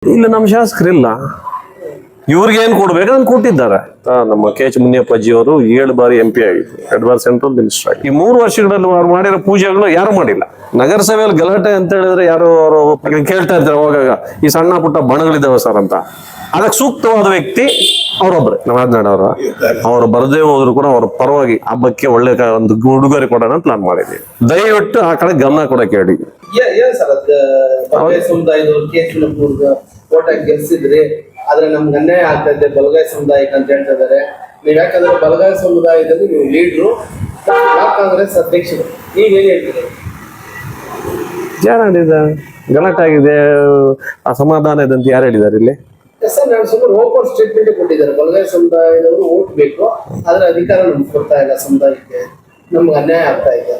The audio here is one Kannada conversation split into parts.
ಇಲ್ಲ ನಮ್ಮ ಶಾಸಕರಿಲ್ಲ. ಇವ್ರಿಗೆ ಏನ್ ಕೊಡ್ಬೇಕು ಅಂತ ಕೊಟ್ಟಿದ್ದಾರೆ. ನಮ್ಮ KH ಮುನಿಯಪ್ಪಾಜಿ ಅವರು 7 ಬಾರಿ MP ಆಗಿದ್ರು, 2 ಬಾರಿ ಸೆಂಟ್ರಲ್ ಮಿನಿಸ್ಟರ್ ಆಗಿ. ಈ 3 ವರ್ಷಗಳಲ್ಲಿ ಅವ್ರು ಮಾಡಿರೋ ಪೂಜೆಗಳು ಯಾರು ಮಾಡಿಲ್ಲ. ನಗರಸಭೆಯಲ್ಲಿ ಗಲಾಟೆ ಅಂತ ಹೇಳಿದ್ರೆ ಯಾರು ಅವರು ಕೇಳ್ತಾ ಇರ್ತಾರೆ ಹೋಗಾಗ, ಈ ಸಣ್ಣ ಪುಟ್ಟ ಬಣಗಳಿದ್ದಾವೆ ಸರ್ ಅಂತ. ಅದಕ್ಕೆ ಸೂಕ್ತವಾದ ವ್ಯಕ್ತಿ ಅವರೊಬ್ರೆ, ನವಾದ್ನಾಡವ್ರ. ಅವ್ರು ಬರದೇ ಹೋದ್ರು ಕೂಡ ಅವ್ರ ಪರವಾಗಿ ಹಬ್ಬಕ್ಕೆ ಒಳ್ಳೆ ಒಂದು ಉಡುಗೊರೆ ಕೊಡೋಣ ಅಂತ ಪ್ಲಾನ್ ಮಾಡಿದ್ವಿ. ದಯವಿಟ್ಟು ಆ ಕಡೆ ಗಮನ ಕೊಡಕ್ಕೆ ಹೇಳಿ. ಗೆಲ್ಸಿದ್ರಿ, ಆದ್ರೆ ನಮ್ಗೆ ಅನ್ಯಾಯ ಆಗ್ತಾ ಇದೆ ಬಲಗಾಯ ಸಮುದಾಯಕ್ಕೆ ಅಂತ ಹೇಳ್ತಾ ಇದಾರೆ. ನೀವ್ ಯಾಕಂದ್ರೆ ಬಲಗಾಯ ಸಮುದಾಯದಲ್ಲಿ ನೀವು ಲೀಡ್ರು, ಕಾಂಗ್ರೆಸ್ ಅಧ್ಯಕ್ಷರು, ನೀವೇನ್ ಹೇಳ್ತೀರಿ? ಯಾರು ಹೇಳಿದ ಗಲಾಟೆ ಆಗಿದೆ, ಅಸಮಾಧಾನ ಇದೆ ಅಂತ ಯಾರು ಹೇಳಿದ್ದಾರೆ ಇಲ್ಲಿ? ನಾನು ಸುಮ್ಮನೆ ಓಪನ್ ಸ್ಟೇಟ್ಮೆಂಟ್ ಕೊಟ್ಟಿದ್ದಾರೆ. ಬಲಗಾಯ ಸಮುದಾಯದವರು ಓಟ್ ಬೇಕು, ಆದ್ರೆ ಅಧಿಕಾರ ನಮ್ಗೆ ಕೊಡ್ತಾ ಇಲ್ಲ, ಸಮುದಾಯಕ್ಕೆ ನಮ್ಗೆ ಅನ್ಯಾಯ ಆಗ್ತಾ ಇದೆ.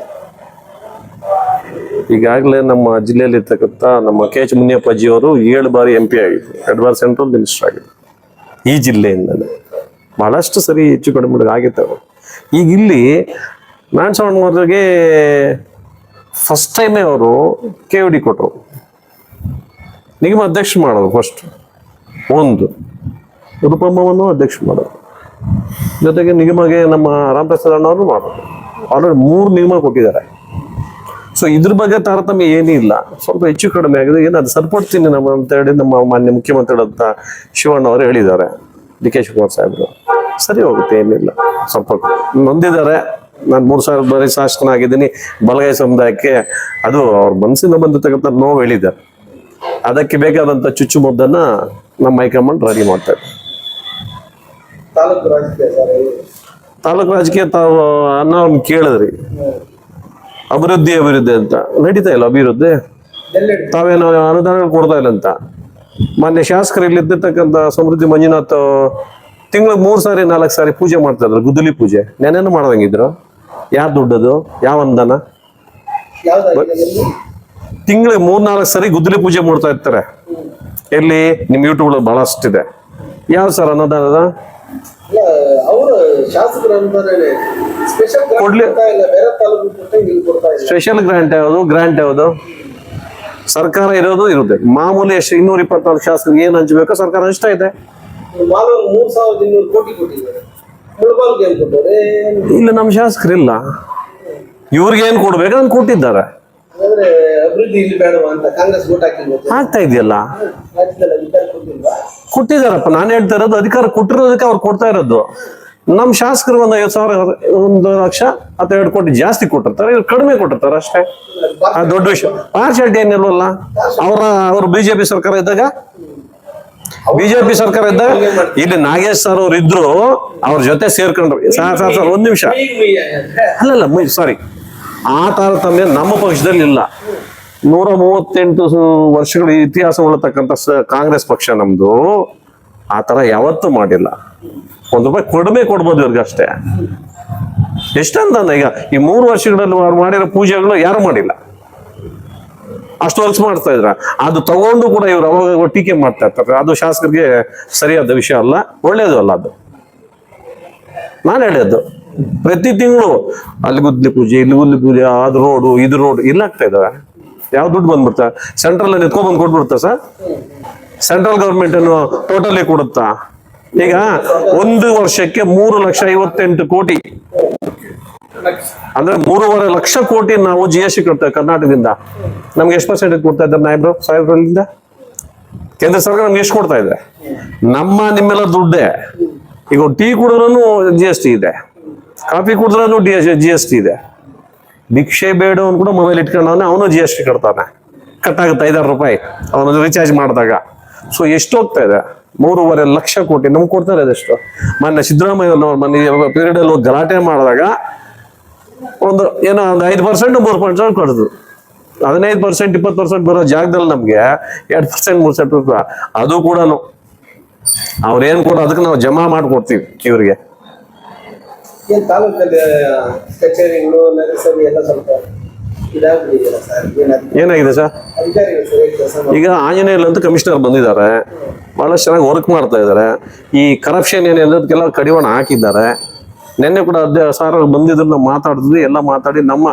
ಈಗಾಗಲೇ ನಮ್ಮ ಜಿಲ್ಲೆಯಲ್ಲಿ ಇರ್ತಕ್ಕಂಥ ನಮ್ಮ KH ಮುನಿಯಪ್ಪಾಜಿ ಅವರು 7 ಬಾರಿ MP ಆಗಿದ್ರು, 2 ಬಾರಿ ಸೆಂಟ್ರಲ್ ಮಿನಿಸ್ಟರ್ ಆಗಿದ್ರು. ಈ ಜಿಲ್ಲೆಯಿಂದಲೇ ಬಹಳಷ್ಟು ಸರಿ ಹೆಚ್ಚು ಕಡಿಮೆ ಆಗಿತ್ತು. ಈಗ ಇಲ್ಲಿ ನಾರಾಯಣಸ್ವಾಮಿಯವರಿಗೆ ಫಸ್ಟ್ ಟೈಮೇ ಅವರು KOD ಕೊಟ್ಟರು, ನಿಗಮ ಅಧ್ಯಕ್ಷ ಮಾಡೋದು. ಫಸ್ಟ್ ಒಂದು ರೂಪಮ್ಮವನ್ನು ಅಧ್ಯಕ್ಷ ಮಾಡೋದು, ಜೊತೆಗೆ ನಿಗಮಗೆ ನಮ್ಮ ರಾಮಪ್ರಸಾದ್ ಅಣ್ಣವ್ರನ್ನು ಮಾಡೋದು. ಆಲ್ರೆಡಿ 3 ನಿಗಮ ಕೊಟ್ಟಿದ್ದಾರೆ. ಸೊ ಇದ್ರ ಬಗ್ಗೆ ತಾರತಮ್ಯ ಏನೂ ಇಲ್ಲ, ಸ್ವಲ್ಪ ಹೆಚ್ಚು ಕಡಿಮೆ ಆಗಿದೆ. ಏನು ಅದು ಸರಿಪಡ್ತೀನಿ ನಮ್ಮ ಅಂತ ಹೇಳಿ ನಮ್ಮ ಮಾನ್ಯ ಮುಖ್ಯಮಂತ್ರಿಗಳಂತ ಶಿವಣ್ಣ ಅವರು ಹೇಳಿದ್ದಾರೆ, DK ಶಿವಕುಮಾರ್ ಸಾಹೇಬರು. ಸರಿ ಹೋಗುತ್ತೆ, ಏನಿಲ್ಲ. ಸ್ವಲ್ಪ ನೊಂದಿದ್ದಾರೆ. ನಾನು 3000 ಬಾರಿ ಶಾಸಕನಾಗಿದ್ದೀನಿ ಬಲಗಾಯ ಸಮುದಾಯಕ್ಕೆ. ಅದು ಅವ್ರ ಮನಸ್ಸಿಂದ ಬಂದಿರ್ತಕ್ಕಂಥ ನೋವು ಹೇಳಿದ್ದಾರೆ. ಅದಕ್ಕೆ ಬೇಕಾದಂತ ಚುಚ್ಚುಮದ್ದನ್ನ ನಮ್ಮ ಹೈಕಮಾಂಡ್ ರೆಡಿ ಮಾಡ್ತಾರೆ. ತಾಲೂಕು ರಾಜಕೀಯ ತಾವು ಅನ್ನೋರ್ನ ಕೇಳಿದ್ರಿ, ಅಭಿವೃದ್ಧಿ ಅಂತ ನಡೀತಾ ಇಲ್ಲ. ಅಭಿವೃದ್ಧಿ ತಾವೇನೋ ಅನುದಾನಗಳು ಕೊಡ್ತಾ ಇಲ್ಲ ಅಂತ ಮಾನ್ಯ ಶಾಸಕರು ಇಲ್ಲಿರ್ತಕ್ಕಂಥ ಸಮೃದ್ಧಿ ಮಂಜುನಾಥ್ ತಿಂಗಳಿಗೆ 3 ಸಾರಿ 4 ಸಾರಿ ಪೂಜೆ ಮಾಡ್ತಾ ಇದ್ರು, ಗುದ್ದಲಿ ಪೂಜೆ. ನೆನೇನು ಮಾಡ್ದಂಗಿದ್ರು. ಯಾರು ದುಡ್ಡದು, ಯಾವ ಅನುದಾನ? ತಿಂಗಳಿಗೆ 3-4 ಸಾರಿ ಗುದ್ದಲಿ ಪೂಜೆ ಮಾಡ್ತಾ ಇರ್ತಾರೆ. ಎಲ್ಲಿ ನಿಮ್ ಯೂಟ್ಯೂಬ್ ಬಹಳಷ್ಟಿದೆ. ಯಾವ ಸರ್ ಅನುದಾನದ ಸ್ಪೆಷಲ್ ಗ್ರಾಂಟ್ ಯಾವುದು ಸರ್ಕಾರ ಇರೋದು ಇರುತ್ತೆ. ಮಾಮೂಲಿ ಎಷ್ಟು 224 ಶಾಸಕರಿಗೆ ಏನ್ ಹಂಚಬೇಕೋ ಸರ್ಕಾರ ಹಂಚ್ತಾ ಇದೆ. ಇಲ್ಲ ನಮ್ಮ ಶಾಸಕರಿಲ್ಲ, ಇವ್ರಿಗೆ ಏನ್ ಕೊಡ್ಬೇಕು ಅಂತ ಕೊಟ್ಟಿದ್ದಾರೆ. ಆಗ್ತಾ ಇದೆಯಲ್ಲ, ಕೊಟ್ಟಿದಾರಪ್ಪ. ನಾನು ಹೇಳ್ತಾ ಇರೋದು ಅಧಿಕಾರ ಕೊಟ್ಟಿರೋದಕ್ಕೆ ಅವ್ರು ಕೊಡ್ತಾ ಇರೋದು. ನಮ್ ಶಾಸಕರು 50,000 1 ಲಕ್ಷ ಅಥವಾ 2 ಕೋಟಿ ಜಾಸ್ತಿ ಕೊಟ್ಟಿರ್ತಾರೆ, ಇವ್ರು ಕಡಿಮೆ ಕೊಟ್ಟಿರ್ತಾರೆ ಅಷ್ಟೇ. ಆ ದೊಡ್ಡ ವಿಷಯ. ಪಾರ್ಶಾಲಿಟಿ ಏನಿಲ್ವಲ್ಲ. ಅವ್ರು BJP ಸರ್ಕಾರ ಇದ್ದಾಗ ಇಲ್ಲಿ ನಾಗೇಶ್ ಸರ್ ಅವ್ರು ಇದ್ರು, ಅವ್ರ ಜೊತೆ ಸೇರ್ಕೊಂಡ್ರು. ಸರ್ 1 ನಿಮಿಷ. ಅಲ್ಲಲ್ಲ ಸಾರಿ, ಆ ತಾರತಮ್ಯ ನಮ್ಮ ಪಕ್ಷದಲ್ಲಿ ಇಲ್ಲ. 138 ವರ್ಷಗಳ ಇತಿಹಾಸ ಉಳ್ಳತಕ್ಕಂಥ ಕಾಂಗ್ರೆಸ್ ಪಕ್ಷ ನಮ್ದು. ಆ ತರ ಯಾವತ್ತೂ ಮಾಡಿಲ್ಲ. 1 ರೂಪಾಯಿ ಕಡಿಮೆ ಕೊಡ್ಬೋದು ಇವ್ರಿಗೆ ಅಷ್ಟೇ. ಎಷ್ಟಂತ ಈಗ ಈ 3 ವರ್ಷಗಳಲ್ಲಿ ಅವ್ರು ಮಾಡಿರೋ ಪೂಜೆಗಳು ಯಾರು ಮಾಡಿಲ್ಲ. ಅಷ್ಟು ವರ್ಷ ಮಾಡ್ತಾ ಇದ್ರ. ಅದು ತಗೊಂಡು ಕೂಡ ಇವ್ರು ಅವಾಗ ಟೀಕೆ ಮಾಡ್ತಾ ಇರ್ತಾರೆ. ಅದು ಶಾಸಕರಿಗೆ ಸರಿಯಾದ ವಿಷಯ ಅಲ್ಲ, ಒಳ್ಳೇದು ಅಲ್ಲ. ಅದು ನಾನು ಹೇಳಿದ್ದು, ಪ್ರತಿ ತಿಂಗಳು ಅಲ್ಲಿ ಗುದ್ದಲಿ ಪೂಜೆ, ಇಲ್ಲಿ ಗುದ್ದಲಿ ಪೂಜೆ, ಅದು ರೋಡು ಇದು ರೋಡ್ ಇಲ್ಲ ಆಗ್ತಾ ಇದಾವೆ. ಯಾವ ದುಡ್ಡು ಬಂದ್ಬಿಡ್ತಾ? ಸೆಂಟ್ರಲ್ ನಿಂತ್ಕೊಂಡ್ಬಂದು ಕೊಟ್ಬಿಡ್ತಾ ಸರ್? ಸೆಂಟ್ರಲ್ ಗವರ್ಮೆಂಟ್ ಅನ್ನು ಟೋಟಲಿ ಕೊಡುತ್ತಾ? ಈಗ 1 ವರ್ಷಕ್ಕೆ 3,58,00,000 ಕೋಟಿ ಅಂದ್ರೆ 3.5 ಲಕ್ಷ ಕೋಟಿ ನಾವು GST ಕೊಡ್ತೇವೆ ಕರ್ನಾಟಕದಿಂದ. ನಮ್ಗೆ ಎಷ್ಟು % ಕೊಡ್ತಾ ಇದ್ದಾರೆ ನಾಯಬ್ರು ಸಾಹೇಬ್ರಿಂದ? ಕೇಂದ್ರ ಸರ್ಕಾರ ನಮ್ಗೆ ಎಷ್ಟು ಕೊಡ್ತಾ ಇದೆ? ನಿಮ್ಮೆಲ್ಲ ದುಡ್ಡೇ. ಈಗ ಟೀ ಕುಡಿದ್ರೂ GST ಇದೆ, ಕಾಫಿ ಕುಡಿದ್ರೂ GST ಇದೆ. ಭಿಕ್ಷೆ ಬೇಡವನು ಕೂಡ ಮೊಬೈಲ್ ಇಟ್ಕೊಂಡವನೇ, ಅವನು GST ಕಟ್ತಾನೆ. ಕಟ್ಟಾಗುತ್ತೆ 5,000 ರೂಪಾಯಿ ಅವನು ರೀಚಾರ್ಜ್ ಮಾಡಿದಾಗ. ಸೊ ಎಷ್ಟು ಹೋಗ್ತಾ ಇದೆ? 3.5 ಲಕ್ಷ ಕೋಟಿ ನಮ್ಗೆ ಕೊಡ್ತಾರೆ. ಅದೆಷ್ಟು? ಮೊನ್ನೆ ಸಿದ್ದರಾಮಯ್ಯ ಮೊನ್ನೆ ಪೀರಿಯಡ್ ಅಲ್ಲಿ ಗಲಾಟೆ ಮಾಡಿದಾಗ ಒಂದು 5% 3% ಕೊಡುದು. 15% 20% ಬರೋ ಜಾಗದಲ್ಲಿ ನಮ್ಗೆ 2% 3% ಅದು ಕೂಡ ಅವ್ರೇನ್ ಕೊಡೋ ಅದಕ್ಕೆ ನಾವು ಜಮಾ ಮಾಡ್ಕೊಡ್ತೀವಿ ಇವ್ರಿಗೆ. ಏನಾಗಿದೆ ಸರ್? ಈಗ ಆಂಜನೇಯಲ್ ಅಂತ ಕಮಿಷನರ್ ಬಂದಿದ್ದಾರೆ, ಬಹಳಷ್ಟು ಚೆನ್ನಾಗಿ ವರ್ಕ್ ಮಾಡ್ತಾ ಇದ್ದಾರೆ. ಈ ಕರಪ್ಷನ್ ಏನೆಲ್ಲ ಕಡಿವಾಣ ಹಾಕಿದ್ದಾರೆ. ನಿನ್ನೆ ಕೂಡ ಸಾರ್ ಬಂದಿದ್ರು, ನಾವು ಮಾತಾಡಿದ್ವಿ. ಎಲ್ಲ ಮಾತಾಡಿ ನಮ್ಮ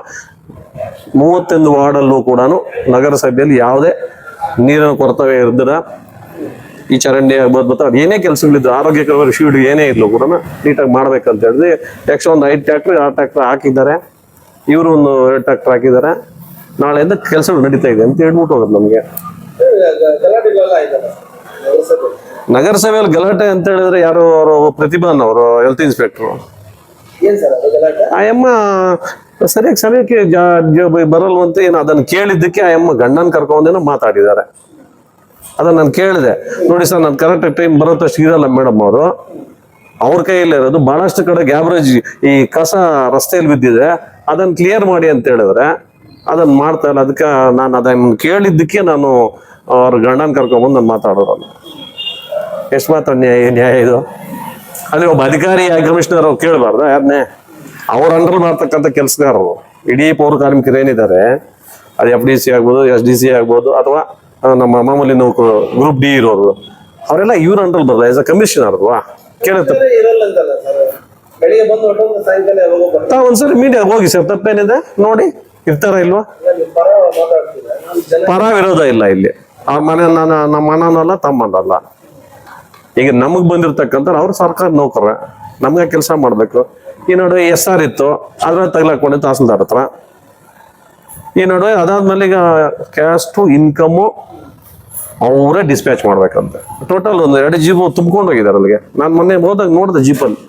31 ವಾರ್ಡಲ್ಲೂ ಕೂಡ ನಗರಸಭೆಯಲ್ಲಿ ಯಾವುದೇ ನೀರಿನ ಕೊರತೆ ಇರ್ದಿರ ಈ ಚರಂಡಿ ಆಗ್ಬೋದು ಮತ್ತೆ ಅದು ಏನೇ ಕೆಲಸಗಳಿದ್ದು ಆರೋಗ್ಯಕರ ಶೀಡ್ ಏನೇ ಇರ್ಲು ಕೂಡ ನೀಟಾಗಿ ಮಾಡ್ಬೇಕಂತ ಹೇಳಿದ್ರೆ ನೆಕ್ಸ್ಟ್ ಒಂದು 5 ಟ್ರ್ಯಾಕ್ಟರ್ 6 ಟ್ರ್ಯಾಕ್ಟರ್ ಹಾಕಿದ್ದಾರೆ, ಇವರು ಒಂದು 2 ಟ್ರ್ಯಾಕ್ಟರ್ ಹಾಕಿದ್ದಾರೆ. ನಾಳೆಯಿಂದ ಕೆಲಸಗಳು ನಡೀತಾ ಇದೆ ಅಂತ ಹೇಳ್ಬಿಟ್ಟು ಹೋಗೋದು ನಮಗೆ. ಗಲಾಟೆಗಳೆಲ್ಲ ಆಯ್ತಲ್ಲ ನಗರಸಭೆ. ನಗರಸಭೆಯಲ್ಲಿ ಗಲಾಟೆ ಅಂತ ಹೇಳಿದ್ರೆ ಯಾರು ಅವರು ಪ್ರತಿಭಾನ್ ಅವರು ಹೆಲ್ತ್ ಇನ್ಸ್ಪೆಕ್ಟರ್ ಏನ್ ಸರ್ ಅದು ಗಲಾಟೆ? ಆ ಅಮ್ಮ ಸರಿಯಾಗಿ ಸಮಯಕ್ಕೆ ಬರಲ್ವಂತೆ ಏನು ಅದನ್ನು ಕೇಳಿದ್ದಕ್ಕೆ ಆ ಅಮ್ಮ ಗಂಡನ ಕರ್ಕೊಂಡೇನೋ ಮಾತಾಡಿದ್ದಾರೆ. ಅದನ್ನ ನಾನು ಕೇಳಿದೆ, ನೋಡಿ ಸರ್ ನಾನು ಕರೆಕ್ಟ್ ಟೈಮ್ ಬರೋದಷ್ಟು ಇರಲ್ಲ ಮೇಡಮ್ ಅವರು, ಅವ್ರ ಕೈಯಲ್ಲಿ ಇರೋದು ಬಹಳಷ್ಟು ಕಡೆ ಗ್ಯಾಬ್ರೇಜ್ ಈ ಕಸ ರಸ್ತೆಯಲ್ಲಿ ಬಿದ್ದಿದೆ ಅದನ್ನ ಕ್ಲಿಯರ್ ಮಾಡಿ ಅಂತ ಹೇಳಿದ್ರೆ ಅದನ್ನ ಮಾಡ್ತಾ ಇಲ್ಲ. ಅದಕ್ಕೆ ನಾನು ಅದನ್ನ ಕೇಳಿದ್ದಕ್ಕೆ ನಾನು ಅವ್ರ ಗಂಡನ ಕರ್ಕೊಂಡ್ಬಂದು ನಾನು ಮಾತಾಡೋರಲ್ಲ. ಎಷ್ಟು ಮಾತ್ರ ನ್ಯಾಯ ಇದು? ಅಲ್ಲಿ ಒಬ್ಬ ಅಧಿಕಾರಿ ಕಮಿಷನರ್ ಅವ್ರು ಕೇಳಬಾರ್ದ ಯಾರನ್ನೇ? ಅವ್ರ ಅಂಡರ್ ಮಾಡ್ತಕ್ಕಂಥ ಕೆಲಸಗಾರರು ಇಡೀ ಪೌರ ಕಾರ್ಮಿಕರು ಏನಿದ್ದಾರೆ, ಅದು FDC ಆಗ್ಬೋದು, SDC ಆಗ್ಬೋದು, ಅಥವಾ ನಮ್ಮ ಮಾಮೂಲಿ ನೌಕರು ಗ್ರೂಪ್ D ಇರೋರು, ಅವರೆಲ್ಲ ಇವ್ರ ಅಂಡರ್ ಬರಲ್ಲ. ಆಸ್ ಅ ಕಮಿಷನರ್ ಅಲ್ವಾ ಕೇಳುತ್ತೆ. ಇರಲ್ಲ ಅಂತಲ್ಲ ಸರ್, ಬೆಳಿಗ್ಗೆ ಬಂದು ಹೊಟ್ಟೊಂದು ಸಾಯಂಕಾಲ ಯಾವಾಗ ಬರ್ತಾರೆ? ತಾವು ಒಂದ್ಸರಿ ಮೀಡಿಯಾ ಹೋಗಿ ಸರ್, ತಪ್ಪೇನಿದೆ ನೋಡಿ, ಇರ್ತಾರ ಇಲ್ವಾ? ನೀವು ಪರ ಮಾತಾಡ್ತೀರಾ? ನಾನು ಜನ ಪರ ವಿರೋಧ ಇಲ್ಲ ಇಲ್ಲಿ. ಅವ್ರ ಮನೆ ನಮ್ಮ ಅಣ್ಣನಲ್ಲ ತಮ್ಮನಲ್ಲ. ಈಗ ನಮಗ್ ಬಂದಿರ್ತಕ್ಕಂಥ ಅವ್ರು ಸರ್ಕಾರ ನೌಕರ, ನಮ್ಗೆ ಕೆಲಸ ಮಾಡ್ಬೇಕು. ಈ ನಡುವೆ SR ಇತ್ತು, ಅದ್ರ ತಗ್ಲಾಕೊಂಡಿದ್ದು ತಹಸೀಲ್ದಾರ್ ಹತ್ರ. ಈ ನಡುವೆ ಅದಾದ್ಮೇಲೆ ಈಗ ಕ್ಯಾಸ್ಟು ಇನ್ಕಮು ಅವರೇ ಡಿಸ್ಪ್ಯಾಚ್ ಮಾಡ್ಬೇಕಂತೆ. ಟೋಟಲ್ ಒಂದು 2 ಜೀಪ್ ತುಂಬ್ಕೊಂಡು ಹೋಗಿದ್ದಾರೆ ಅಲ್ಲಿಗೆ. ನಾನು ಮೊನ್ನೆ ಹೋದಾಗ ನೋಡಿದೆ ಜೀಪಲ್ಲಿ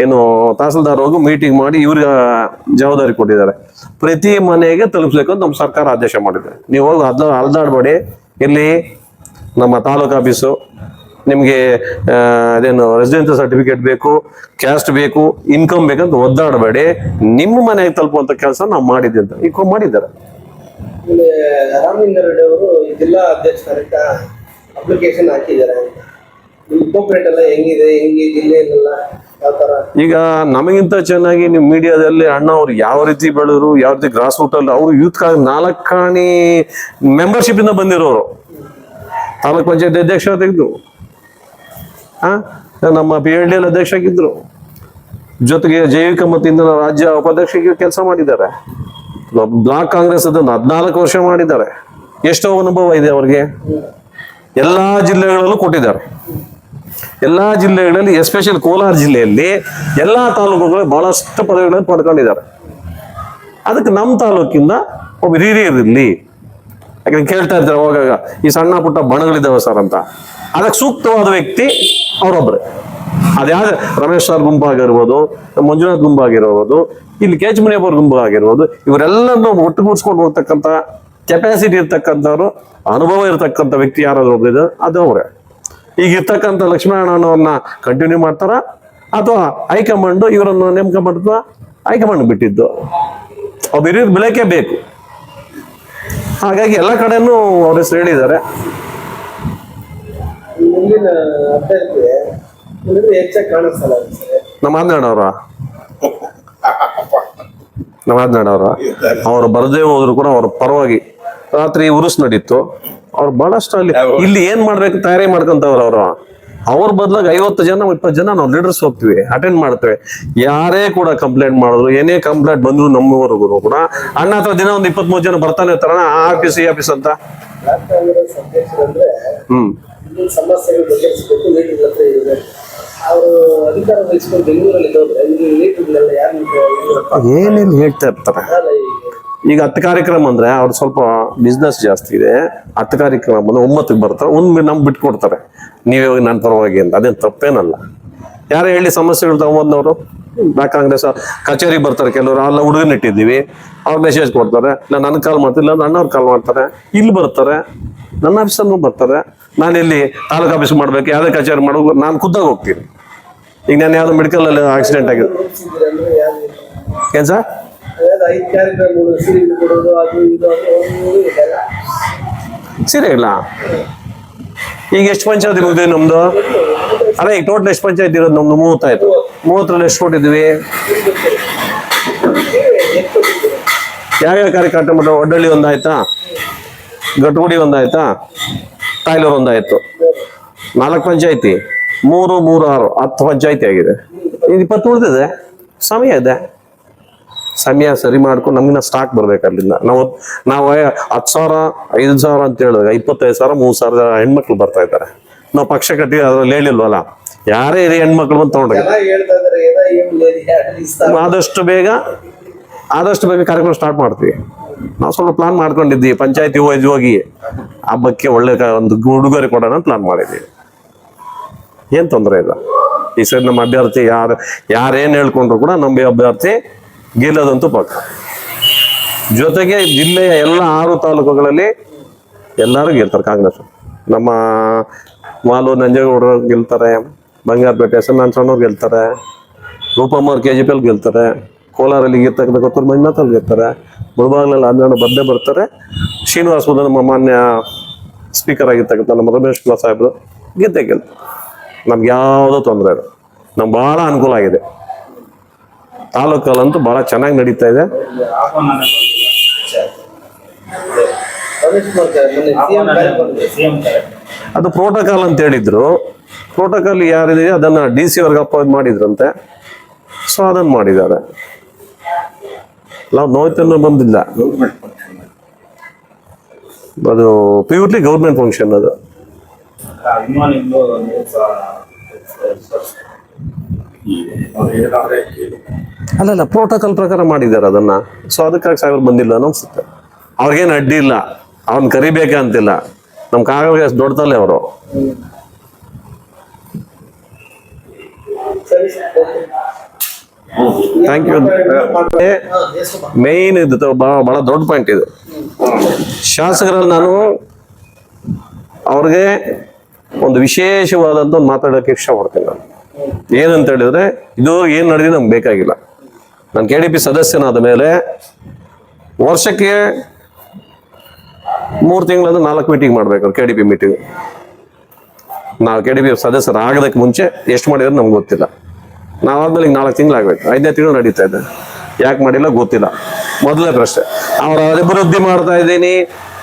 ಏನು ತಹಸೀಲ್ದಾರ್ ಹೋಗಿ ಮೀಟಿಂಗ್ ಮಾಡಿ ಇವ್ರಿಗೆ ಜವಾಬ್ದಾರಿ ಕೊಟ್ಟಿದ್ದಾರೆ. ಪ್ರತಿ ಮನೆಗೆ ತಲುಪಿಸ್ಬೇಕಂತ ನಮ್ಮ ಸರ್ಕಾರ ಆದೇಶ ಮಾಡಿದೆ. ನೀವು ಹೋಗಿ ಅಲ್ದಾಡ್ಬೇಡಿ, ಇಲ್ಲಿ ನಮ್ಮ ತಾಲೂಕು ಆಫೀಸು ನಿಮಗೆ ಅದೇನು ರೆಸಿಡೆನ್ಸಿ ಸರ್ಟಿಫಿಕೇಟ್ ಬೇಕು, ಕ್ಯಾಸ್ಟ್ ಬೇಕು, ಇನ್ಕಮ್ ಬೇಕಂತ ಒದ್ದಾಡಬೇಡಿ, ನಿಮ್ಮ ಮನೆಗೆ ತಲುಪುವಂತ ಕೆಲಸ ನಾವು ಮಾಡಿದ್ದೆ ಅಂತ ಈಗ ಮಾಡಿದ್ದಾರೆ. ಇಲ್ಲಿ ರಾಮಲಿಂಗಾರೆಡ್ಡಿ ರೆಡ್ಡಿ ಅವರು ಈ ಜಿಲ್ಲಾ ಅಧ್ಯಕ್ಷರ ಅಪ್ಲಿಕೇಶನ್ ಹಾಕಿದ್ದಾರೆ. ನಿಮ್ಮ ಕೋಪರೇಟ್ ಎಲ್ಲ ಹೆಂಗಿದೆ, ಹೆಂಗೆ ಜಿಲ್ಲೆಯಲ್ಲೆಲ್ಲ ಯಾವ ತರ? ಈಗ ನಮಗಿಂತ ಚೆನ್ನಾಗಿ ನೀವು ಮೀಡಿಯಾದಲ್ಲಿ ಅಣ್ಣ ಅವ್ರು ಯಾವ ರೀತಿ ಬೆಳೆದ್ರು, ಯಾವ ರೀತಿ ಗ್ರಾಸ್ ರೂಟ್ ಅಲ್ಲಿ ಅವರು ಯೂತ್ 4 ಕಾಣಿ ಮೆಂಬರ್ಶಿಪ್ ಇಂದ ಬಂದಿರೋರು. ತಾಲೂಕ್ ಪಂಚಾಯತ್ ಅಧ್ಯಕ್ಷ ತೆಗೆದು ನಮ್ಮ PLD ಅಧ್ಯಕ್ಷ ಆಗಿದ್ರು, ಜೊತೆಗೆ ಜೈವಿಕ ಮತ್ತು ಇಂಧನ ರಾಜ್ಯ ಉಪಾಧ್ಯಕ್ಷರಿಗೆ ಕೆಲಸ ಮಾಡಿದ್ದಾರೆ. ಬ್ಲಾಕ್ ಕಾಂಗ್ರೆಸ್ ಅದನ್ನು 14 ವರ್ಷ ಮಾಡಿದ್ದಾರೆ. ಎಷ್ಟೋ ಅನುಭವ ಇದೆ ಅವ್ರಿಗೆ. ಎಲ್ಲಾ ಜಿಲ್ಲೆಗಳಲ್ಲೂ ಕೊಟ್ಟಿದ್ದಾರೆ. ಎಲ್ಲಾ ಜಿಲ್ಲೆಗಳಲ್ಲಿ ಎಸ್ಪೆಷಲಿ ಕೋಲಾರ ಜಿಲ್ಲೆಯಲ್ಲಿ ಎಲ್ಲಾ ತಾಲೂಕುಗಳು ಬಹಳಷ್ಟು ಪದವಿಗಳನ್ನು ಪಡ್ಕೊಂಡಿದ್ದಾರೆ. ಅದಕ್ಕೆ ನಮ್ಮ ತಾಲೂಕಿಂದ ಒಬ್ಬ ಹಿರಿಯರಿರ್ಲಿ, ಯಾಕಂದ್ರೆ ಕೇಳ್ತಾ ಇರ್ತಾರೆ ಅವಾಗ ಈ ಸಣ್ಣ ಪುಟ್ಟ ಬಣಗಳಿದ್ದಾವೆ ಸರ್ ಅಂತ. ಅದಕ್ಕೆ ಸೂಕ್ತವಾದ ವ್ಯಕ್ತಿ ಅವರೊಬ್ಬರೇ. ಅದ್ಯಾವ ರಮೇಶ್ ಸರ್ ಗುಂಪಾಗಿರ್ಬೋದು, ಮಂಜುನಾಥ್ ಗುಂಪಾಗಿರ್ಬೋದು, ಇಲ್ಲಿ KH ಮುನಿಯಪ್ಪವ್ರ ಗುಂಪಾಗಿರ್ಬೋದು, ಇವರೆಲ್ಲರನ್ನು ಒಟ್ಟುಗೂಡಿಸ್ಕೊಂಡು ಹೋಗ್ತಕ್ಕಂಥ ಕೆಪಾಸಿಟಿ ಇರ್ತಕ್ಕಂಥವ್ರು, ಅನುಭವ ಇರ್ತಕ್ಕಂಥ ವ್ಯಕ್ತಿ ಯಾರಾದ್ರೂ ಒಬ್ಬರಿದ್ದಾರೆ, ಅದು ಅವರೇ. ಈಗ ಇರ್ತಕ್ಕಂಥ ಲಕ್ಷ್ಮೀನಾರಾಯಣವ್ರನ್ನ ಕಂಟಿನ್ಯೂ ಮಾಡ್ತಾರ ಅಥವಾ ಹೈಕಮಾಂಡ್ ಇವರನ್ನು ನೇಮಕ ಮಾಡ್ತಾ ಹೈಕಮಾಂಡ್ ಬಿಟ್ಟಿದ್ದು. ಒಬ್ಬ ಹಿರಿಯರ ಬೆಳಕೆ ಬೇಕು. ಹಾಗಾಗಿ ಎಲ್ಲ ಕಡೆನೂ ಅವ್ರ ಹೆಸರು ಹೇಳಿದ್ದಾರೆ. ಮುಂದಿನ ಅಭ್ಯರ್ಥಿ ಹೆಚ್ಚಾಗಿ ಕಾಣಿಸ್ತಲ್ಲ ನಮ್ಮ ಆದ್ನಾಡವ್ರ ಅವ್ರು ಬರದೇ ಹೋದ್ರು ಕೂಡ ಅವ್ರ ಪರವಾಗಿ ರಾತ್ರಿ ಉರುಸ್ ನಡೀತು. ಅವ್ರು ಬಹಳಷ್ಟು ಇಲ್ಲಿ ಏನ್ ಮಾಡ್ಬೇಕು ತಯಾರಿ ಮಾಡ್ಕೊಂತವ್ರು. ಅವ್ರ ಬದಲಾಗಿ 50 ಜನ 20 ಜನ ನಾವು ಲೀಡರ್ಸ್ ಹೋಗ್ತೀವಿ, ಅಟೆಂಡ್ ಮಾಡ್ತೇವೆ. ಯಾರೇ ಕೂಡ ಕಂಪ್ಲೇಂಟ್ ಮಾಡಿದ್ರು, ಏನೇ ಕಂಪ್ಲೇಂಟ್ ಬಂದ್ರು ನಮ್ಮವರೆಗೂ ಕೂಡ ಅಣ್ಣ ಹತ್ರ ದಿನ ಒಂದು 23 ಜನ ಬರ್ತಾನೆ ಇರ್ತಾರ, ಆ ಆಫೀಸ್ ಈ ಆಫೀಸ್ ಅಂತ. ಸಮಸ್ಯೆಗಳು ಬಗೆಹರಿಸಬೇಕು, ನೀಟ್ಗಳ ಹತ್ರ ಇದೆ. ಅವರು ಅಧಿಕಾರ ವಹಿಸ್ಕೊಂಡು ಬೆಂಗಳೂರಲ್ಲಿ ಹೋದ್ರೆ ನೀಟ್ಗಳೆಲ್ಲ ಯಾರು ಏನೇನು ಹೇಳ್ತಾ ಇರ್ತಾರೆ. ಈಗ 10 ಕಾರ್ಯಕ್ರಮ ಅಂದ್ರೆ ಅವ್ರು ಸ್ವಲ್ಪ ಬಿಸ್ನೆಸ್ ಜಾಸ್ತಿ ಇದೆ. 10 ಕಾರ್ಯಕ್ರಮ ಬಂದ್ರೆ 9ಕ್ಕೆ ಬರ್ತಾರೆ, ನಮ್ಗೆ ಬಿಟ್ಕೊಡ್ತಾರೆ, ನೀವೇ ನನ್ನ ಪರವಾಗಿ ಅಂತ. ಅದೇನು ತಪ್ಪೇನಲ್ಲ. ಯಾರೇ ಹೇಳಿ ಸಮಸ್ಯೆಗಳು ತಗೊಂಬಂದವರು ಬ್ಲಾಕ್ ಕಾಂಗ್ರೆಸ್ ಕಚೇರಿಗೆ ಬರ್ತಾರೆ. ಕೆಲವರು ಅಲ್ಲ ಹುಡುಗನ ಇಟ್ಟಿದ್ದೀವಿ, ಅವ್ರು ಮೆಸೇಜ್ ಕೊಡ್ತಾರೆ, ಇಲ್ಲ ನನ್ಗೆ ಕಾಲ್ ಮಾಡ್ತಿಲ್ಲ, ಅಣ್ಣವ್ರು ಕಾಲ್ ಮಾಡ್ತಾರೆ, ಇಲ್ಲಿ ಬರ್ತಾರೆ, ನನ್ನ ಆಫೀಸಲ್ಲೂ ಬರ್ತಾರೆ. ನಾನು ಇಲ್ಲಿ ತಾಲೂಕು ಆಫೀಸ್ ಮಾಡ್ಬೇಕು, ಯಾವುದೇ ಕಚೇರಿ ಮಾಡ್ಬೇಕು, ನಾನು ಖುದ್ದಾಗಿ ಹೋಗ್ತೀನಿ. ಈಗ ನಾನು ಯಾವ್ದು ಮೆಡಿಕಲ್ ಅಲ್ಲಿ ಆಕ್ಸಿಡೆಂಟ್ ಆಗಿದೆ ಏನ್ ಸರ್? 5 ಕಾರ್ಯಕ್ರಮಗಳು ಸೀರೆ ಕೊಡೋದು, ಅದು ಇದು ಸೀರೆ ಇಲ್ಲ. ಈಗ ಎಷ್ಟು ಪಂಚಾಯತ್ ಇರೋದು ನಮ್ದು? ಅಲ್ಲ ಈಗ ಟೋಟಲ್ ಎಷ್ಟು ಪಂಚಾಯತ್ ಇರೋದು ನಮ್ದು? 30 ಆಯ್ತು. 30ರಲ್ಲಿ ಎಷ್ಟು ಕೊಟ್ಟಿದ್ವಿ? ಯಾವ್ಯಾವ ಕಾರ್ಯಕ್ರಮ? ಒಡ್ಡಳ್ಳಿ ಒಂದಾಯ್ತಾ, ಗಟ್ಟುಗುಡಿ ಒಂದಾಯ್ತಾ, ತಾಯ್ಲೂರು ಒಂದಾಯ್ತು. 4 ಪಂಚಾಯತಿ, 3, 3, 6, 10 ಪಂಚಾಯತಿ ಆಗಿದೆ. 20 ಉಳಿದಿದೆ. ಸಮಯ ಇದೆ, ಸಮಯ ಸರಿ ಮಾಡ್ಕೊಂಡು ನಮ್ಗಿನ ಸ್ಟಾಕ್ ಬರ್ಬೇಕು ಅಲ್ಲಿಂದ. ನಾವು 10,000 5,000 ಅಂತ ಹೇಳಿದಾಗ 25,000 30,000 ಹೆಣ್ಮಕ್ಳು ಬರ್ತಾ ಇದ್ದಾರೆ. ನಾವು ಪಕ್ಷ ಕಟ್ಟಿ ಅದ್ರಲ್ಲಿ ಹೇಳಿಲ್ವಲ್ಲ, ಯಾರೇ ಹಿರಿಯ ಹೆಣ್ಮಕ್ಳು ಬಂದು ತಗೊಂಡ್ರಿ ಜನ ಹೇಳ್ತಾ ಇದಾರೆ ಏನೋ ಏನ್ ಲೇಡಿ ಅಟ್ಲೀಸ್ಟ್ ಆದಷ್ಟು ಬೇಗ ಕಾರ್ಯಕ್ರಮ ಸ್ಟಾರ್ಟ್ ಮಾಡ್ತೀವಿ. ನಾವು ಸ್ವಲ್ಪ ಪ್ಲಾನ್ ಮಾಡ್ಕೊಂಡಿದ್ವಿ, ಪಂಚಾಯತಿ ಹೋಗಿ ಹಬ್ಬಕ್ಕೆ ಒಳ್ಳೆ ಒಂದು ಉಡುಗೊರೆ ಕೊಡೋಣ ಪ್ಲಾನ್ ಮಾಡಿದ್ದೀವಿ. ಏನ್ ತೊಂದರೆ ಇಲ್ಲ. ಈ ಸರಿ ನಮ್ಮ ಅಭ್ಯರ್ಥಿ ಯಾರೇನ್ ಹೇಳ್ಕೊಂಡ್ರು ಕೂಡ ನಮ್ಮ ಅಭ್ಯರ್ಥಿ ಗೆಲ್ಲೋದಂತೂ ಪಕ್ಕ. ಜೊತೆಗೆ ಜಿಲ್ಲೆಯ ಎಲ್ಲ 6 ತಾಲೂಕುಗಳಲ್ಲಿ ಎಲ್ಲರೂ ಗೆಲ್ತಾರೆ ಕಾಂಗ್ರೆಸ್. ನಮ್ಮ ಮಾಲೂರು ನಂಜೇಗೌಡರು ಗೆಲ್ತಾರೆ, ಬಂಗಾರಪೇಟೆ ಸಣ್ಣವ್ರು ಗೆಲ್ತಾರೆ, ರೂಪಮ್ಮವ್ರು KGP ಗೆಲ್ತಾರೆ, ಕೋಲಾರಲ್ಲಿ ಗೆರ್ತಕ್ಕಂಥ ಕೊತ್ತೂರು ಮಂಜುನಾಥಲ್ಲಿ ಗೆಲ್ತಾರೆ, ಮುಳಬಾಗ್ಲಲ್ಲಿ 12 ಬಂದೇ ಬರ್ತಾರೆ. ಶ್ರೀನಿವಾಸ ಪುರ ನಮ್ಮ ಮಾನ್ಯ ಸ್ಪೀಕರ್ ಆಗಿರ್ತಕ್ಕಂಥ ನಮ್ಮ ರಮೇಶ್ ಕುಮಾರ್ ಸಾಹೇಬ್ರು ಗೆಲ್ತಾರೆ. ನಮ್ಗೆ ಯಾವುದೋ ತೊಂದರೆ ಇಲ್ಲ, ನಮ್ಗೆ ಬಹಳ ಅನುಕೂಲ ಆಗಿದೆ. ತಾಲೂಕಲ್ಲಂತೂ ಬಹಳ ಚೆನ್ನಾಗಿ ನಡೀತಾ ಇದೆ. ಅದು ಪ್ರೋಟೋಕಾಲ್ ಅಂತ ಹೇಳಿದ್ರು. ಪ್ರೋಟೋಕಾಲ್ ಯಾರಿದೆ ಅದನ್ನ DC ಅವ್ರಿಗೆ ಅಪಾಯಿಂಟ್ ಮಾಡಿದ್ರಂತೆ, ಸೊ ಅದನ್ನ ಮಾಡಿದ್ದಾರೆ. ನಾವು ನೋಯ್ತನ್ನು ಬಂದಿಲ್ಲ, ಅದು ಪ್ಯೂರ್ಲಿ ಗೌರ್ಮೆಂಟ್ ಫಂಕ್ಷನ್. ಅದು ಅಲ್ಲಲ್ಲ ಪ್ರೋಟೋಕಾಲ್ ಪ್ರಕಾರ ಮಾಡಿದ್ದಾರೆ ಅದನ್ನ, ಸೊ ಅದಕ್ಕಾಗಿ ಸಾಹೇಬ್ರು ಬಂದಿಲ್ಲ ಅನ್ಸುತ್ತೆ. ಅವ್ರಿಗೇನು ಅಡ್ಡಿ ಇಲ್ಲ, ಅವ್ನ್ ಕರಿಬೇಕಂತಿಲ್ಲ. ನಮ್ ಕಾಗಲ್ಗೆ ಅಷ್ಟು ದೊಡ್ಡತಲ್ಲೇ ಅವರು. Thank you. ಮೇನ್ ಇದು ಬಹಳ ದೊಡ್ಡ ಪಾಯಿಂಟ್ ಇದು. ಶಾಸಕರಲ್ಲಿ ನಾನು ಅವ್ರಿಗೆ ಒಂದು ವಿಶೇಷವಾದಂತ ಒಂದು ಮಾತಾಡೋಕೆ ಇಷ್ಟಪಡ್ತೀನಿ. ನಾನು ಏನಂತ ಹೇಳಿದ್ರೆ, ಇದು ಏನ್ ನಡೆದಿದೆ ನಮ್ಗೆ ಬೇಕಾಗಿಲ್ಲ. ನಾನು KDP ಸದಸ್ಯನಾದ ಮೇಲೆ ವರ್ಷಕ್ಕೆ 3 ತಿಂಗಳಂದ್ರೆ 4 ಮೀಟಿಂಗ್ ಮಾಡ್ಬೇಕು. KDP ಮೀಟಿಂಗ್ ನಾವು KDP ಸದಸ್ಯರಾಗದಕ್ಕೆ ಮುಂಚೆ ಎಷ್ಟು ಮಾಡಿದ್ರೆ ನಮ್ಗೆ ಗೊತ್ತಿಲ್ಲ. ನಾವಾದ್ಮೇಲೆ 4 ತಿಂಗಳಾಗ್ಬೇಕು, 5ನೇ ತಿಂಗಳು ನಡೀತಾ ಇದೆ. ಯಾಕೆ ಮಾಡಿಲ್ಲ ಗೊತ್ತಿಲ್ಲ. ಮೊದಲೇ ಪ್ರಶ್ನೆ. ಅವ್ರ ಅಭಿವೃದ್ಧಿ ಮಾಡ್ತಾ ಇದ್ದೀನಿ,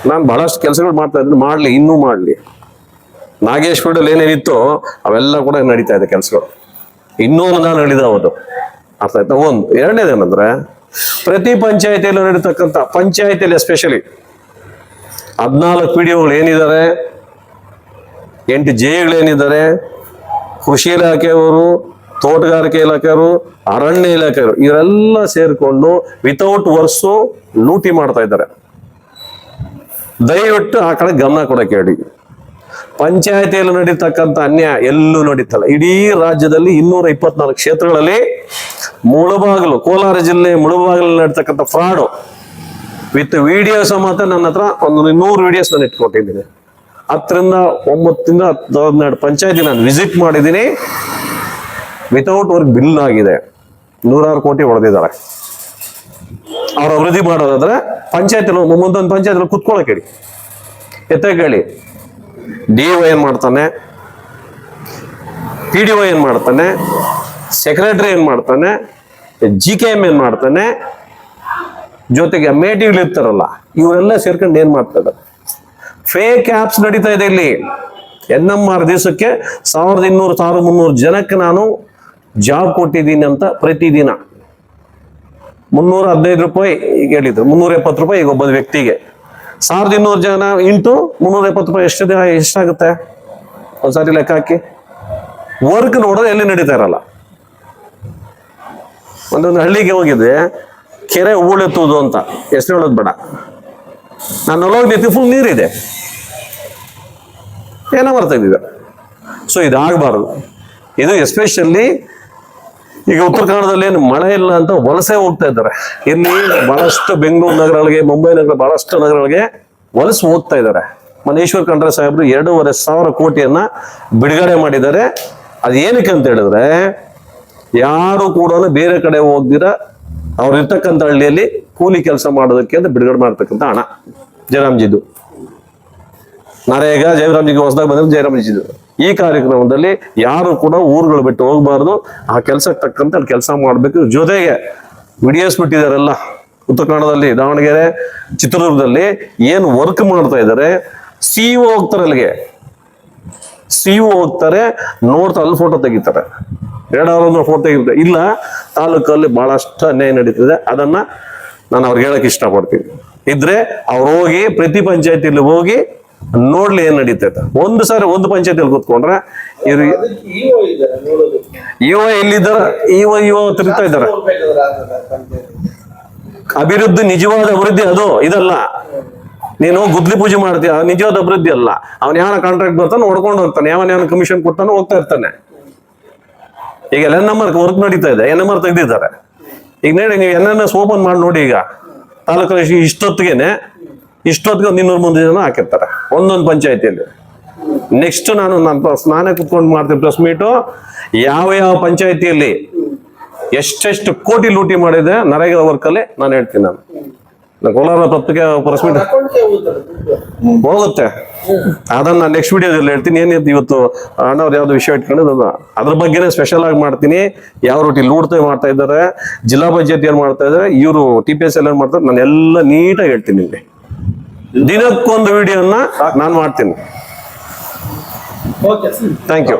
ನಾನು ಬಹಳಷ್ಟು ಕೆಲಸಗಳು ಮಾಡ್ತಾ ಇದ್ದೀನಿ, ಮಾಡ್ಲಿ, ಇನ್ನೂ ಮಾಡ್ಲಿ. ನಾಗೇಶ್ವರದಲ್ಲಿ ಏನೇನಿತ್ತು ಅವೆಲ್ಲ ಕೂಡ ನಡೀತಾ ಇದೆ ಕೆಲಸಗಳು. ಇನ್ನೂ ನಾನು ಹೇಳಿದಾವದು ಅರ್ಥ ಆಯ್ತಾ. ಒಂದು ಎರಡನೇದೇನಂದ್ರೆ, ಪ್ರತಿ ಪಂಚಾಯತಿಯಲ್ಲೂ ನಡೀತಕ್ಕಂಥ ಪಂಚಾಯತಿಯಲ್ಲಿ ಎಸ್ಪೆಷಲಿ 14 PDOಗಳು ಏನಿದ್ದಾರೆ, 8 JEಗಳೇನಿದ್ದಾರೆ, ಕೃಷಿ ಇಲಾಖೆಯವರು, ತೋಟಗಾರಿಕೆ ಇಲಾಖೆಯವರು, ಅರಣ್ಯ ಇಲಾಖೆಯವರು, ಇವರೆಲ್ಲ ಸೇರಿಕೊಂಡು ವಿತೌಟ್ ವರ್ಸು ಲೂಟಿ ಮಾಡ್ತಾ ಇದ್ದಾರೆ. ದಯವಿಟ್ಟು ಆ ಕಡೆ ಗಮನ ಕೊಡಕ್ಕೆ ಹೇಳಿ. ಪಂಚಾಯತಿಯಲ್ಲಿ ನಡೀತಕ್ಕಂಥ ಅನ್ಯಾಯ ಎಲ್ಲೂ ನಡೀತಲ್ಲ. ಇಡೀ ರಾಜ್ಯದಲ್ಲಿ 224 ಕ್ಷೇತ್ರಗಳಲ್ಲಿ ಮುಳಬಾಗಿಲು, ಕೋಲಾರ ಜಿಲ್ಲೆ ಮುಳಬಾಗಿಲಲ್ಲಿ ನಡೀತಕ್ಕಂಥ ಫ್ರಾಡು ವಿತ್ ವಿಡಿಯೋಸ್ ಸಮೇತ ನನ್ನ ಹತ್ರ ಒಂದು 100 ವಿಡಿಯೋಸ್ ನಾನು ಇಟ್ಕೊಟ್ಟಿದ್ದೀನಿ. 10ರಿಂದ 9ರಿಂದ 12 ಪಂಚಾಯತಿ ನಾನು ವಿಸಿಟ್ ಮಾಡಿದ್ದೀನಿ. ವಿತೌಟ್ ವರ್ಕ್ ಬಿಲ್ ಆಗಿದೆ, 100 ಕೋಟಿ ಹೊಡೆದಿದ್ದಾರೆ. ಅವ್ರ ಅಭಿವೃದ್ಧಿ ಮಾಡೋದಾದ್ರೆ ಪಂಚಾಯತ್ ಮುಂದೊಂದು ಪಂಚಾಯತ್ ಕುತ್ಕೊಳಕ್ ಹೇಳಿ, ಎತ್ತಕ್ಕೆ ಹೇಳಿ. DO ಏನ್ ಮಾಡ್ತಾನೆ, PDO ಏನ್ ಮಾಡ್ತಾನೆ, ಸೆಕ್ರೆಟರಿ ಏನ್ ಮಾಡ್ತಾನೆ, GKM ಏನ್ ಮಾಡ್ತಾನೆ, ಜೊತೆಗೆ ಮೇಟಿಗಳು ಇರ್ತಾರಲ್ಲ ಇವರೆಲ್ಲ ಸೇರ್ಕೊಂಡು ಏನ್ ಮಾಡ್ತಾರೆ. ಫೇಕ್ ಆಪ್ಸ್ ನಡೀತಾ ಇದೆ ಇಲ್ಲಿ. NMR ದಿವಸಕ್ಕೆ 1200 1300 ಜನಕ್ಕೆ ನಾನು ಜಾಬ್ ಕೊಟ್ಟಿದ್ದೀನಿ ಅಂತ ಪ್ರತಿದಿನ 315 ರೂಪಾಯಿ ಹೇಳಿದ್ರು, 370 ರೂಪಾಯಿ ಈಗ ಒಬ್ಬ ವ್ಯಕ್ತಿಗೆ. 1200 ಜನ ಇಂಟು 370 ರೂಪಾಯಿ ಎಷ್ಟಾಗುತ್ತೆ ಒಂದ್ಸಾರಿ ಲೆಕ್ಕ ಹಾಕಿ. ವರ್ಕ್ ನೋಡೋದು ಎಲ್ಲಿ ನಡೀತಾ ಇರಲ್ಲ. ಒಂದೊಂದು ಹಳ್ಳಿಗೆ ಹೋಗಿದ್ದೆ, ಕೆರೆ ಹೂಳೆತ್ತುವುದು ಅಂತ, ಹೆಸರು ಹೇಳೋದು ಬೇಡ. ನಾನು ಹೋಗಿ ಫುಲ್ ನೀರಿದೆ, ಏನೋ ಬರ್ತಾ ಇದ್ದಿದೆ. ಸೊ ಇದಾಗಬಾರ್ದು. ಇದು ಎಸ್ಪೆಷಲಿ ಈಗ ಉತ್ತರ ಕನ್ನಡದಲ್ಲಿ ಏನು ಮಳೆ ಇಲ್ಲ ಅಂತ ವಲಸೆ ಹೋಗ್ತಾ ಇದ್ದಾರೆ. ಇಲ್ಲಿ ಬಹಳಷ್ಟು ಬೆಂಗಳೂರು ನಗರಗಳಿಗೆ, ಮುಂಬೈ ನಗರ, ಬಹಳಷ್ಟು ನಗರಗಳಿಗೆ ವಲಸೆ ಹೋಗ್ತಾ ಇದ್ದಾರೆ. ಮನೇಶ್ವರ್ ಖಂಡ್ರೆ ಸಾಹೇಬ್ರು 2,500 ಕೋಟಿಯನ್ನ ಬಿಡುಗಡೆ ಮಾಡಿದ್ದಾರೆ. ಅದು ಏನಕ್ಕೆ ಅಂತ ಹೇಳಿದ್ರೆ, ಯಾರು ಕೂಡ ಬೇರೆ ಕಡೆ ಹೋಗ್ದಿರ ಅವ್ರು ಇರ್ತಕ್ಕಂಥ ಹಳ್ಳಿಯಲ್ಲಿ ಕೂಲಿ ಕೆಲಸ ಮಾಡೋದಕ್ಕೆ ಅಂತ ಬಿಡುಗಡೆ ಮಾಡ್ತಕ್ಕಂಥ ಹಣ. ಜಯರಾಮ್ಜಿದು ನರೇಗಾ, ಜಯರಾಮ್ಜಿಗೆ ಹೊಸದಾಗಿ ಬಂದ್ರೆ ಜಯರಾಮ್ಜಿದು. ಈ ಕಾರ್ಯಕ್ರಮದಲ್ಲಿ ಯಾರು ಕೂಡ ಊರುಗಳು ಬಿಟ್ಟು ಹೋಗ್ಬಾರ್ದು, ಆ ಕೆಲಸಕ್ಕೆ ತಕ್ಕಂತೆ ಅಲ್ಲಿ ಕೆಲಸ ಮಾಡ್ಬೇಕು. ಜೊತೆಗೆ ವಿಡಿಯೋಸ್ ಬಿಟ್ಟಿದಾರೆಲ್ಲ ಉತ್ತರ ಕನ್ನಡದಲ್ಲಿ, ದಾವಣಗೆರೆ, ಚಿತ್ರದುರ್ಗದಲ್ಲಿ ಏನು ವರ್ಕ್ ಮಾಡ್ತಾ ಇದ್ದಾರೆ. CEO ಹೋಗ್ತಾರೆ ಅಲ್ಲಿಗೆ, CEO ಹೋಗ್ತಾರೆ, ನೋಡ್ತಾ ಅಲ್ಲಿ ಫೋಟೋ ತೆಗಿತಾರೆ. 2 ಫೋಟೋ ತೆಗಿತಾರೆ. ಇಲ್ಲ, ತಾಲೂಕಲ್ಲಿ ಬಹಳಷ್ಟು ಅನ್ಯಾಯ ನಡೀತಿದೆ. ಅದನ್ನ ನಾನು ಅವ್ರಿಗೆ ಹೇಳಕ್ ಇಷ್ಟಪಡ್ತೀನಿ. ಇದ್ರೆ ಅವ್ರು ಹೋಗಿ ಪ್ರತಿ ಪಂಚಾಯತಿಯಲ್ಲಿ ಹೋಗಿ ನೋಡ್ಲಿ ಏನ್ ನಡೀತೈತೆ. ಒಂದು ಸಾರಿ ಒಂದು ಪಂಚಾಯತಿಯಲ್ಲಿ ಕೂತ್ಕೊಂಡ್ರೆ ಇವ್ರು ಅದಕ್ಕೆ ಇಒ ಇದ್ದಾರೆ ನೋಡೋದಕ್ಕೆ. ಇವ ಎಲ್ಲಿದ್ದಾರ, ಇವ ತಿರುಗ್ತಾ ಇದ್ದಾರೆ. ಹೋಗ್ಬೇಕಾದ್ರೆ ಆಗಲ್ಲ ಪಂಚಾಯತಿ. ಅಭಿವೃದ್ಧಿ, ನಿಜವಾದ ಅಭಿವೃದ್ಧಿ ಅದು ಇದಲ್ಲ. ನೀನು ಗುದ್ಲಿ ಪೂಜೆ ಮಾಡ್ತೀಯ, ನಿಜವಾದ ಅಭಿವೃದ್ಧಿ ಅಲ್ಲ. ಅವನ್ ಯಾವ ಕಾಂಟ್ರಾಕ್ಟ್ ಬರ್ತಾನೆ ಹೊಡ್ಕೊಂಡು ಹೋಗ್ತಾನೆ, ಯಾವ ಕಮಿಷನ್ ಕೊಡ್ತಾನೆ ಹೋಗ್ತಾ ಇರ್ತಾನೆ. ಈಗ NMR ವರ್ಕ್ ನಡೀತಾ ಇದೆ, NMR ತೆಗ್ದಿದ್ದಾರೆ. ಈಗ ನೋಡಿ, ನೀವು NNS ಓಪನ್ ಮಾಡಿ ನೋಡಿ. ಈಗ ತಾಲೂಕು ಇಷ್ಟೊತ್ತಿಗೆ 200-300 ಜನ ಹಾಕಿರ್ತಾರೆ ಒಂದೊಂದು ಪಂಚಾಯತಿಯಲ್ಲಿ. ನೆಕ್ಸ್ಟ್ ನಾನೇ ಕುತ್ಕೊಂಡು ಮಾಡ್ತೀನಿ ಪ್ರೆಸ್ ಮೀಟು. ಯಾವ ಪಂಚಾಯತಿಯಲ್ಲಿ ಎಷ್ಟೆಷ್ಟು ಕೋಟಿ ಲೂಟಿ ಮಾಡಿದೆ ನರೇಗಾ ವರ್ಕಲ್ಲಿ ನಾನು ಹೇಳ್ತೀನಿ. ನಾನು ಕೋಲಾರ ಪತ್ರಿಕೆ ಪ್ರೆಸ್ ಮೀಟ್ ಅಕೌಂಟ್ಗೆ ಹೋಗ್ತಾರೆ ದುಡ್ಡು. ಹೋಗುತ್ತೆ. ಅದನ್ನ ನೆಕ್ಸ್ಟ್ ವಿಡಿಯೋದಲ್ಲಿ ಹೇಳ್ತೀನಿ. ಏನಿತ್ತು ಇವತ್ತು ಅಣ್ಣವ್ರು ಯಾವ್ದು ವಿಷಯ ಇಟ್ಕೊಂಡು ಅದ್ರ ಬಗ್ಗೆನೇ ಸ್ಪೆಷಲ್ ಆಗಿ ಮಾಡ್ತೀನಿ. ಯಾವ ರೂಟಿ ಲೂಡ್ತಾ ಮಾಡ್ತಾ ಇದ್ದಾರೆ, ಜಿಲ್ಲಾ ಪಂಚಾಯತ್ ಏನ್ ಮಾಡ್ತಾ ಇದ್ದಾರೆ, ಇವರು TPS ಏನ್ ಮಾಡ್ತಾರೆ, ನಾನು ಎಲ್ಲ ನೀಟಾಗಿ ಹೇಳ್ತೀನಿ ನಿಮ್ಗೆ. ದಿನಕ್ಕೊಂದು ವಿಡಿಯೋನ ನಾನು ಮಾಡ್ತೀನಿ. ಓಕೆ. Thank you.